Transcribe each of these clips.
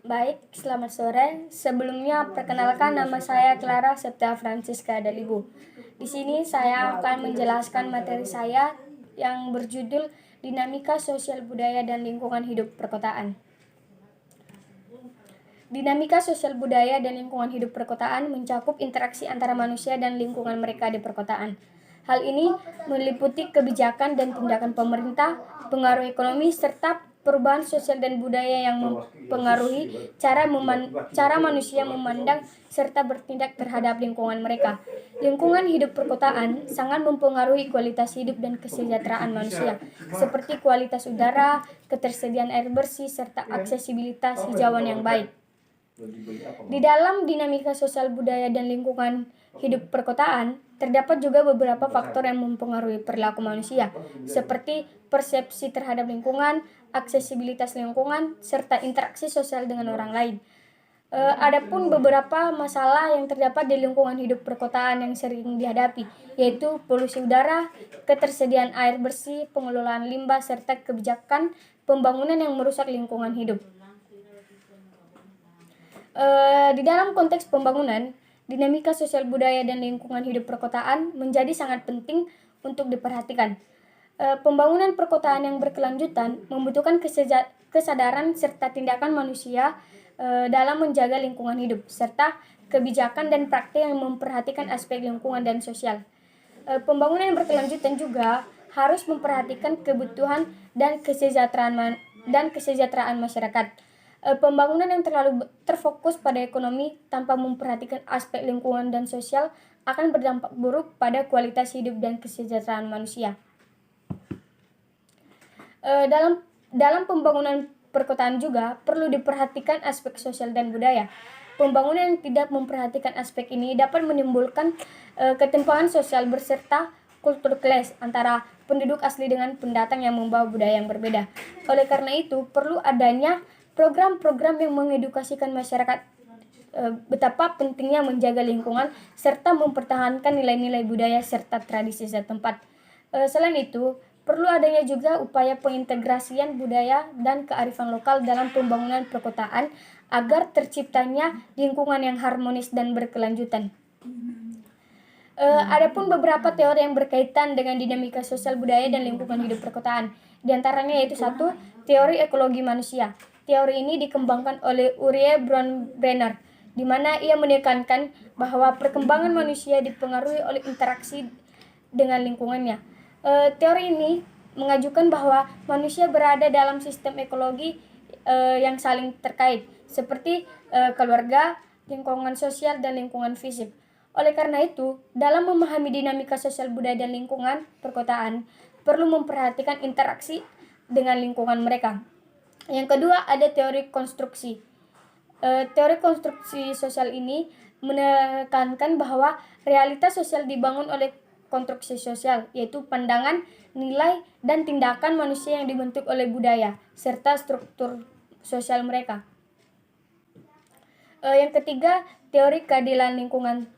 Baik, selamat sore. Sebelumnya, perkenalkan nama saya Clara Septia Francisca Dalibu. Di sini saya akan menjelaskan materi saya yang berjudul Dinamika Sosial Budaya dan Lingkungan Hidup Perkotaan. Dinamika sosial budaya dan lingkungan hidup perkotaan mencakup interaksi antara manusia dan lingkungan mereka di perkotaan. Hal ini meliputi kebijakan dan tindakan pemerintah, pengaruh ekonomi, serta perubahan sosial dan budaya yang mempengaruhi cara manusia memandang serta bertindak terhadap lingkungan mereka. Lingkungan hidup perkotaan sangat mempengaruhi kualitas hidup dan kesejahteraan manusia, seperti kualitas udara, ketersediaan air bersih, serta aksesibilitas hijauan yang baik. Di dalam dinamika sosial budaya dan lingkungan hidup perkotaan, terdapat juga beberapa faktor yang mempengaruhi perilaku manusia, seperti persepsi terhadap lingkungan, aksesibilitas lingkungan, serta interaksi sosial dengan orang lain. Adapun beberapa masalah yang terdapat di lingkungan hidup perkotaan yang sering dihadapi, yaitu polusi udara, ketersediaan air bersih, pengelolaan limbah, serta kebijakan pembangunan yang merusak lingkungan hidup. Di dalam konteks pembangunan, dinamika sosial budaya dan lingkungan hidup perkotaan menjadi sangat penting untuk diperhatikan. Pembangunan perkotaan yang berkelanjutan membutuhkan kesadaran serta tindakan manusia dalam menjaga lingkungan hidup, serta kebijakan dan praktik yang memperhatikan aspek lingkungan dan sosial. Pembangunan yang berkelanjutan juga harus memperhatikan kebutuhan dan kesejahteraan masyarakat. Pembangunan yang terlalu terfokus pada ekonomi tanpa memperhatikan aspek lingkungan dan sosial akan berdampak buruk pada kualitas hidup dan kesejahteraan manusia. Dalam pembangunan perkotaan juga perlu diperhatikan aspek sosial dan budaya. Pembangunan yang tidak memperhatikan aspek ini dapat menimbulkan ketimpangan sosial beserta kultur clash antara penduduk asli dengan pendatang yang membawa budaya yang berbeda. Oleh karena itu, perlu adanya program-program yang mengedukasikan masyarakat betapa pentingnya menjaga lingkungan serta mempertahankan nilai-nilai budaya serta tradisi setempat. Selain itu, perlu adanya juga upaya pengintegrasian budaya dan kearifan lokal dalam pembangunan perkotaan agar terciptanya lingkungan yang harmonis dan berkelanjutan. Adapun beberapa teori yang berkaitan dengan dinamika sosial budaya dan lingkungan hidup perkotaan. Di antaranya yaitu satu, teori ekologi manusia. Teori ini dikembangkan oleh Urie Bronbrenner, di mana ia menekankan bahwa perkembangan manusia dipengaruhi oleh interaksi dengan lingkungannya. Teori ini mengajukan bahwa manusia berada dalam sistem ekologi yang saling terkait, seperti keluarga, lingkungan sosial, dan lingkungan fisik. Oleh karena itu, dalam memahami dinamika sosial budaya dan lingkungan perkotaan, perlu memperhatikan interaksi dengan lingkungan mereka. Yang kedua, ada teori konstruksi. Teori konstruksi sosial ini menekankan bahwa realitas sosial dibangun oleh konstruksi sosial, yaitu pandangan, nilai, dan tindakan manusia yang dibentuk oleh budaya, serta struktur sosial mereka. Yang ketiga, teori keadilan lingkungan,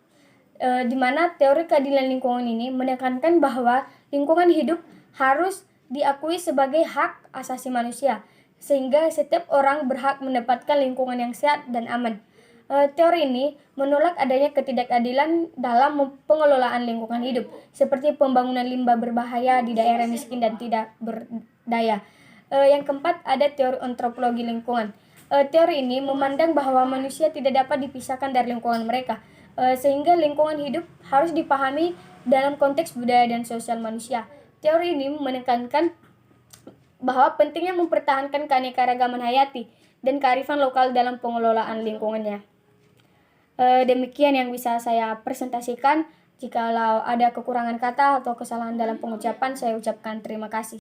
di mana teori keadilan lingkungan ini menekankan bahwa lingkungan hidup harus diakui sebagai hak asasi manusia, sehingga setiap orang berhak mendapatkan lingkungan yang sehat dan aman. Teori ini menolak adanya ketidakadilan dalam pengelolaan lingkungan hidup, seperti pembangunan limbah berbahaya di daerah miskin dan tidak berdaya. Yang keempat, ada teori antropologi lingkungan. Teori ini memandang bahwa manusia tidak dapat dipisahkan dari lingkungan mereka, sehingga lingkungan hidup harus dipahami dalam konteks budaya dan sosial manusia. Teori ini menekankan bahwa pentingnya mempertahankan keanekaragaman hayati dan kearifan lokal dalam pengelolaan lingkungannya. Demikian yang bisa saya presentasikan. Jikalau ada kekurangan kata atau kesalahan dalam pengucapan, saya ucapkan terima kasih.